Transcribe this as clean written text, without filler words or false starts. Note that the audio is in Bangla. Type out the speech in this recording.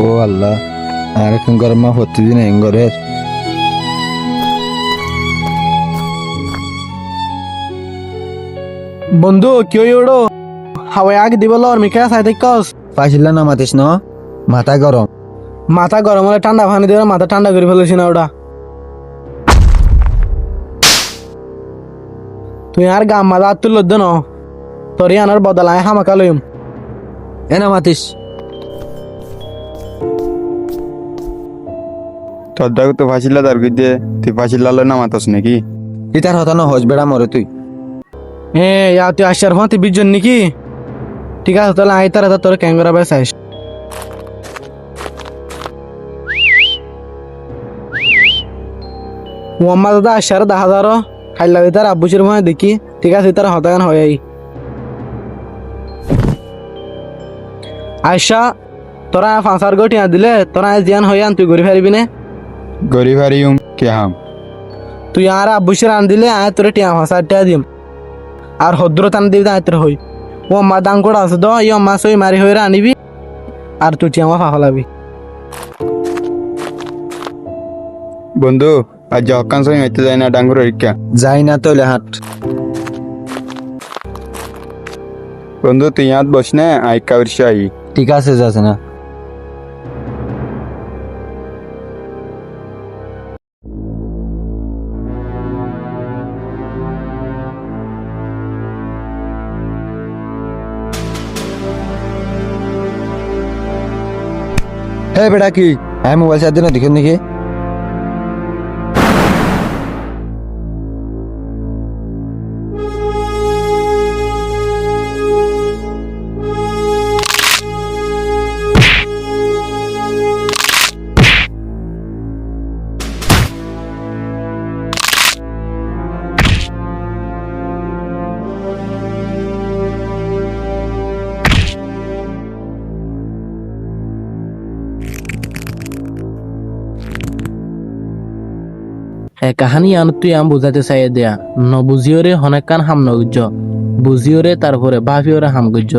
ও আল্লাহ, আর এখন গরম মা প্রতিদিন এই ঘরের বন্ধু কেউ ওড়ো হাওয়ায় আগ দিব লর মিকা সাইতে কস পাইছিলা না মাতিস ন, মাথা গরম। মাথা গরম হলে ঠান্ডা পানি দিয়ে মাথা ঠান্ডা করে ফেলেছি না ওটা। তুই আর গাম মাথা তুল ন তোর আনার বদলায় হামাকা লইম। এ না মাতিস। তোর দাগ তো ফাঁসিলা তার দিয়ে তুই ফাঁসিলা না মাতস নাকি? ইতার হতা ন হজ বেড়া মরে তুই। তুই আসার ফোন তুই বিজন নাকি? ঠিক আছে তাহলে আই তার তোর ক্যাঙ্গরা বেশ আইস। মোহাম্মদ দাদা আসার 10,000 খাইলা তার আব্বুসির মনে দেখি। ঠিক আছে তার হতাগান হয়ে আয়সা তোরা 5,000 গটিয়া দিলে তোরা জিয়ান হয়ে আন তুই ঘুরে ফেরবি না। গরিব হারিউম কে হাম তুই আর আব্বুসির আন দিলে আয় তোর টিয়া 5,000 টাকা দিম। আর হদ্র টান দিবি আয় তোর হই ও মা দাং করে আছে তো ইয় মাছ ওই মারি হয়ে আনিবি আর তুই টিয়া আমার ফাফলাবি। বন্ধু আজ হকান সঙ্গে মেতে যায় না ডাঙ্গুর রিক্কা। যাই না তৈলে হাট। বন্ধু তুই ইয়াত বস না আই কাউর আই। ঠিক আছে যাচ্ছে না। হে বেটা কি হ্যাঁ মোবাইল চার্জ দিন দেখুন নাকি? কাহানি আন তুই আম বুঝাতে চাই দেয়া ন বুঝিওরে হনেকান হাম ন বুঝিওরে তারপরে ভাবিওরে হাম গুজ্জ।